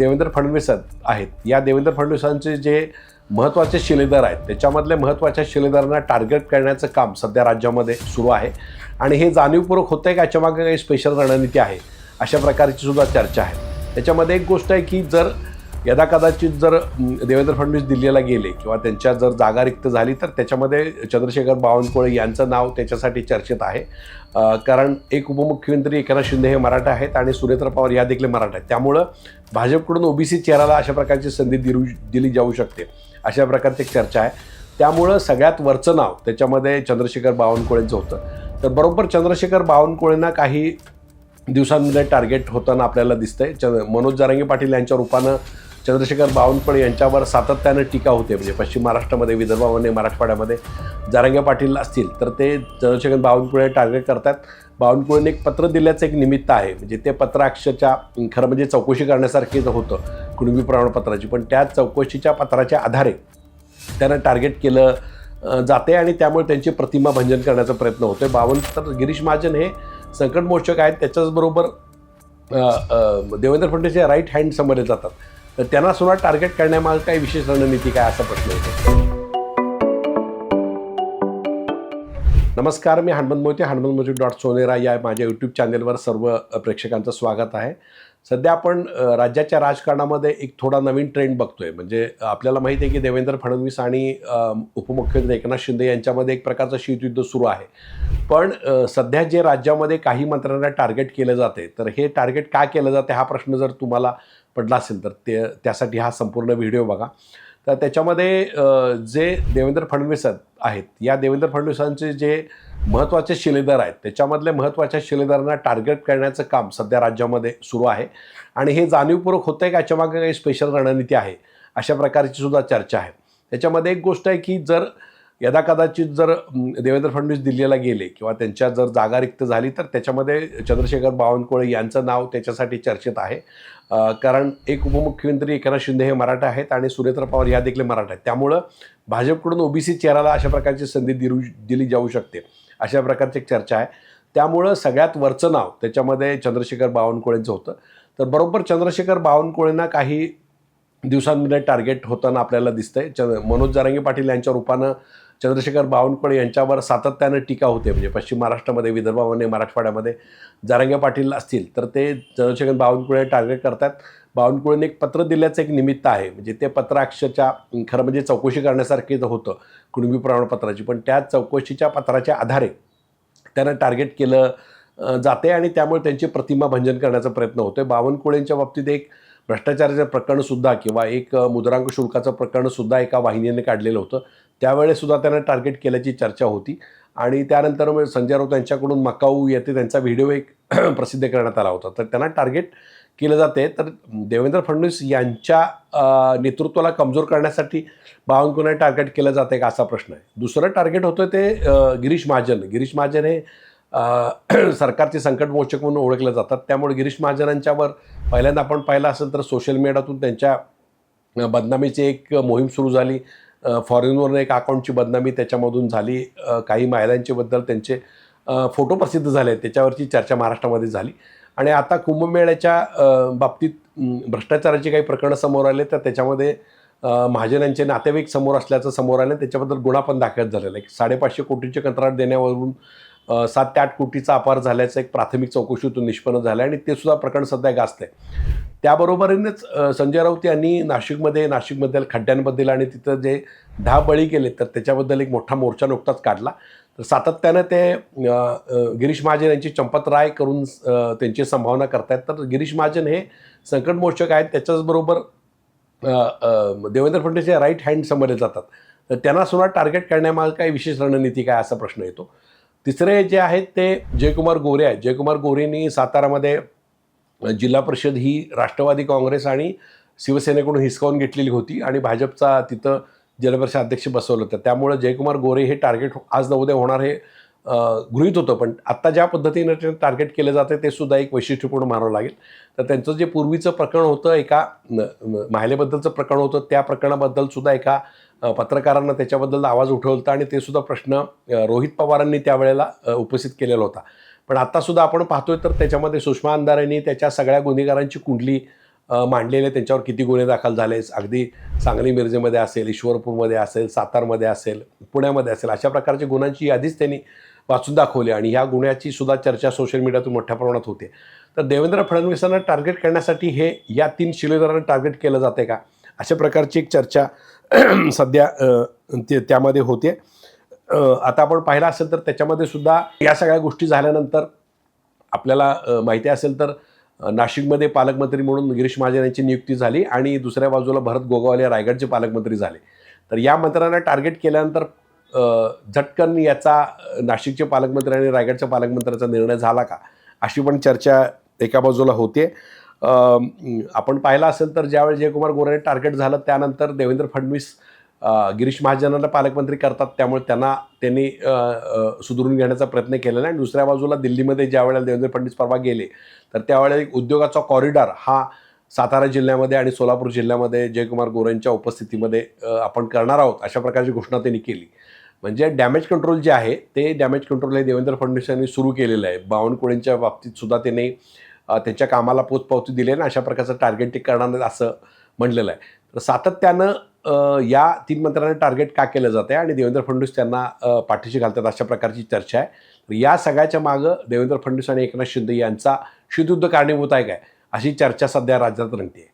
देवेंद्र फडणवीस आहेत, या देवेंद्र फडणवीसांचे जे महत्त्वाचे शिलेदार आहेत त्याच्यामधले महत्त्वाच्या शिलेदारांना टार्गेट करण्याचं काम सध्या राज्यामध्ये सुरू आहे आणि हे जाणीवपूर्वक होतं आहे का याच्यामागे काही स्पेशल रणनीती आहे अशा प्रकारची सुद्धा चर्चा आहे. त्याच्यामध्ये एक गोष्ट आहे की जर यदाकदाचित जर देवेंद्र फडणवीस दिल्लीला गेले किंवा त्यांच्या जर जागा रिक्त झाली तर त्याच्यामध्ये चंद्रशेखर बावनकुळे यांचं नाव त्याच्यासाठी चर्चेत आहे. कारण एक उपमुख्यमंत्री एकनाथ शिंदे हे मराठा आहेत आणि सुनेत्र पवार या देखील मराठा आहेत. त्यामुळं भाजपकडून ओबीसी चेहऱ्याला अशा प्रकारची संधी दिली जाऊ शकते अशा प्रकारची एक चर्चा आहे. त्यामुळं सगळ्यात वरचं नाव त्याच्यामध्ये चंद्रशेखर बावनकुळेंचं होतं. तर बरोबर चंद्रशेखर बावनकुळेंना काही दिवसांमध्ये टार्गेट होताना आपल्याला दिसतंय. मनोज जरांगे पाटील यांच्या रूपानं चंद्रशेखर बावनकुळे यांच्यावर सातत्यानं टीका होते. म्हणजे पश्चिम महाराष्ट्रामध्ये, विदर्भामध्ये, मराठवाड्यामध्ये जरांगे पाटील असतील तर ते चंद्रशेखर बावनकुळे टार्गेट करतात. बावनकुळेंनी एक पत्र दिल्याचं एक निमित्त आहे. म्हणजे ते पत्र अक्षरशः खरं म्हणजे चौकशी करण्यासारखीच होतं कुणबी प्रमाणपत्राची, पण त्या चौकशीच्या पत्राच्या आधारे त्यांना टार्गेट केलं जाते आणि त्यामुळे त्यांची प्रतिमा भंजन करण्याचा प्रयत्न होतो. तर गिरीश महाजन हे संकटमोचक आहेत. त्याच्याचबरोबर देवेंद्र फडणवीसचे राईट हँड समजले जातात. तर त्यांना सुद्धा टार्गेट करण्यामागे काही विशेष रणनीती काय असा प्रश्न येतो. नमस्कार, मी हनुमंत मोहिते, हनुमंतमोहिते.सोनेरा या माझ्या यूट्यूब चॅनेलवर सर्व प्रेक्षकांचं स्वागत आहे. सध्या आपण राज्याच्या राजकारणामध्ये एक थोडा नवीन ट्रेंड बघतोय. म्हणजे आपल्याला माहिती आहे की देवेंद्र फडणवीस आणि उपमुख्यमंत्री एकनाथ शिंदे यांच्यामध्ये एक प्रकारचं शीतयुद्ध सुरू आहे. पण सध्या जे राज्यामध्ये काही मंत्र्यांना टार्गेट केलं जाते तर हे टार्गेट का केलं जाते हा प्रश्न जर तुम्हाला पडला असेल तर त्यासाठी हा संपूर्ण व्हिडिओ बघा. तर त्याच्यामध्ये जे देवेंद्र फडणवीस आहेत, या देवेंद्र फडणवीसांचे जे महत्त्वाचे शिलेदार आहेत त्याच्यामधले महत्त्वाच्या शिलेदारांना टार्गेट करण्याचं काम सध्या राज्यामध्ये सुरू आहे आणि हे जाणीवपूर्वक होतं आहे का याच्यामागे काही स्पेशल रणनीती आहे अशा प्रकारची सुद्धा चर्चा आहे. त्याच्यामध्ये एक गोष्ट आहे की जर यदाकदाचित जर देवेंद्र फडणवीस दिल्लीला गेले किंवा त्यांच्या जर जागा रिक्त झाली तर त्याच्यामध्ये चंद्रशेखर बावनकुळे यांचं नाव त्याच्यासाठी चर्चेत आहे. कारण एक उपमुख्यमंत्री एकनाथ शिंदे हे मराठा आहेत आणि सुनेत्र पवार या देखील मराठा आहेत. त्यामुळं भाजपकडून ओबीसी चेहऱ्याला अशा प्रकारची संधी दिली जाऊ शकते अशा प्रकारची एक चर्चा आहे. त्यामुळं सगळ्यात वरचं नाव त्याच्यामध्ये चंद्रशेखर बावनकुळेंचं होतं. तर बरोबर चंद्रशेखर बावनकुळेंना काही दिवसांमध्ये टार्गेट होताना आपल्याला दिसतंय. मनोज जरांगे पाटील यांच्या रूपानं चंद्रशेखर बावनकुळे यांच्यावर सातत्यानं टीका होते. म्हणजे पश्चिम महाराष्ट्रामध्ये, विदर्भामध्ये, मराठवाड्यामध्ये जरांगे पाटील असतील तर ते चंद्रशेखर बावनकुळे टार्गेट करतात. बावनकुळेंनी एक पत्र दिल्याचं एक निमित्त आहे. म्हणजे ते पत्र अक्षरशः खरं म्हणजे चौकशी करण्यासारखीच होतं कुणबी प्रमाणपत्राची, पण त्या चौकशीच्या पत्राच्या आधारे त्यांना टार्गेट केलं जाते आणि त्यामुळे त्यांची प्रतिमा भंजन करण्याचा प्रयत्न होतो. बावनकुळेंच्या बाबतीत एक भ्रष्टाचाराचं प्रकरणसुद्धा किंवा एक मुद्रांक शुल्काचं प्रकरणसुद्धा एका वाहिनीने काढलेलं होतं. त्यावेळेसुद्धा त्यांना टार्गेट केल्याची चर्चा होती आणि त्यानंतर मग संजय राऊत यांच्याकडून मकाऊ येथे त्यांचा व्हिडिओ एक प्रसिद्ध करण्यात आला होता. तर त्यांना टार्गेट केलं जाते. तर देवेंद्र फडणवीस यांच्या नेतृत्वाला कमजोर करण्यासाठी बावनकुळे टार्गेट केलं जाते का असा प्रश्न आहे. दुसरं टार्गेट होतं ते गिरीश महाजन हे सरकारचे संकटमोचक म्हणून ओळखले जातात. त्यामुळे गिरीश महाजनांच्यावर पहिल्यांदा आपण पाहिलं असेल तर सोशल मीडियातून त्यांच्या बदनामीची एक मोहीम सुरू झाली. फॉरेनवरून एक अकाउंटची बदनामी त्याच्यामधून झाली. काही महिलांच्याबद्दल त्यांचे फोटो प्रसिद्ध झाले, त्याच्यावरची चर्चा महाराष्ट्रामध्ये झाली. आणि आता कुंभमेळ्याच्या बाबतीत भ्रष्टाचाराची काही प्रकरणं समोर आले तर त्याच्यामध्ये महाजन यांचे नातेवाईक समोर असल्याचं समोर आलं. त्याच्याबद्दल गुन्हा पण दाखल झालेला आहे. 550 कोटीचे कंत्राट देण्यावरून 7 ते 8 कोटीचा अपार झाल्याचं एक प्राथमिक चौकशीतून निष्पन्न झालं आणि ते सुद्धा प्रकरण सध्या गाजतंय. त्याबरोबरीनेच संजय राऊत यांनी नाशिकमधील खड्ड्यांबद्दल आणि तिथं जे 10 बळी केले तर त्याच्याबद्दल एक मोठा मोर्चा नुकताच काढला. तर सातत्यानं ते गिरीश महाजन यांची चंपतराय करून त्यांची संभावना करतायत. तर गिरीश महाजन हे संकटमोचक आहेत. त्याच्याचबरोबर देवेंद्र फडणवीसचे राईट हँड समजले जातात. तर त्यांना सुद्धा टार्गेट करण्यामागे काही विशेष रणनीती काय असा प्रश्न येतो. तिसरे जे आहेत ते जयकुमार गोरे आहेत. जयकुमार गोरेंनी सातारामध्ये जिल्हा परिषद ही राष्ट्रवादी काँग्रेस आणि शिवसेनेकडून हिसकावून घेतलेली होती आणि भाजपचा तिथं जिल्हा परिषद अध्यक्ष बसवलं होतं. त्यामुळे जयकुमार गोरे हे टार्गेट आज न उद्या होणार हे गृहीत होतं. पण आत्ता ज्या पद्धतीने ते टार्गेट केलं जाते ते सुद्धा एक वैशिष्ट्यपूर्ण मानावं लागेल. तर त्यांचं जे पूर्वीचं प्रकरण होतं, एका महिलेबद्दलचं प्रकरण होतं, त्या प्रकरणाबद्दल सुद्धा एका पत्रकारांना त्याच्याबद्दल आवाज उठवला होता आणि ते सुद्धा प्रश्न रोहित पवारांनी त्यावेळेला उपस्थित केलेला होता. पण आत्तासुद्धा आपण पाहतोय तर त्याच्यामध्ये सुषमा अंधारेंनी त्याच्या सगळ्या गुन्हेगारांची कुंडली मांडलेले, त्यांच्यावर किती गुन्हे दाखल झाले, अगदी सांगली मिरजेमध्ये असेल, ईश्वरपूरमध्ये असेल, सातारमध्ये असेल, पुण्यामध्ये असेल, अशा प्रकारच्या गुन्ह्यांची यादीच त्यांनी वाचून दाखवली आणि ह्या गुन्ह्याची सुद्धा चर्चा सोशल मीडियातून मोठ्या प्रमाणात होते. तर देवेंद्र फडणवीसांना टार्गेट करण्यासाठी हे या 3 शिलेदारांना टार्गेट केलं जाते का, अशा प्रकारची एक चर्चा सध्या त्यामध्ये होते. आता आपण पाहिलं असेल तर त्याच्यामध्ये सुद्धा या सगळ्या गोष्टी झाल्यानंतर आपल्याला माहिती असेल तर नाशिकमध्ये पालकमंत्री म्हणून गिरीश महाजन यांची नियुक्ती झाली आणि दुसऱ्या बाजूला भरत गोगावले रायगडचे पालकमंत्री झाले. तर या मंत्र्यांना टार्गेट केल्यानंतर झटकन याचा नाशिकचे पालकमंत्री आणि रायगडच्या पालकमंत्र्यांचा निर्णय झाला का, अशी पण चर्चा एका बाजूला होते. आपण पाहिलं असेल तर ज्यावेळी जयकुमार गोरे टार्गेट झालं त्यानंतर देवेंद्र फडणवीस गिरीश महाजनांना पालकमंत्री करतात, त्यामुळे त्यांनी सुधारून घेण्याचा प्रयत्न केलेला आहे. आणि दुसऱ्या बाजूला दिल्लीमध्ये ज्या वेळेला देवेंद्र फडणवीस परवा गेले तर त्यावेळेला एक उद्योगाचा कॉरिडॉर हा सातारा जिल्ह्यामध्ये आणि सोलापूर जिल्ह्यामध्ये जयकुमार गोरेंच्या उपस्थितीमध्ये आपण करणार आहोत, अशा प्रकारची घोषणा त्यांनी केली. म्हणजे डॅमेज कंट्रोल जे आहे ते डॅमेज कंट्रोल हे देवेंद्र फडणवीस यांनी सुरू केलेलं आहे. बावनकुळेंच्या बाबतीत सुद्धा त्यांनी त्यांच्या कामाला पोचपावती दिली आणि अशा प्रकारचं टार्गेट ते करणार असं म्हणलेलं आहे. तर सातत्यानं या 3 मंत्र्यांना टार्गेट का केलं जातं आहे आणि देवेंद्र फडणवीस त्यांना पाठीशी घालतात, अशा प्रकारची चर्चा आहे. तर या सगळ्याच्या मागं देवेंद्र फडणवीस आणि एकनाथ शिंदे यांचा शीतयुद्ध कारणीभूत आहे काय, अशी चर्चा सध्या राज्यात रंगते.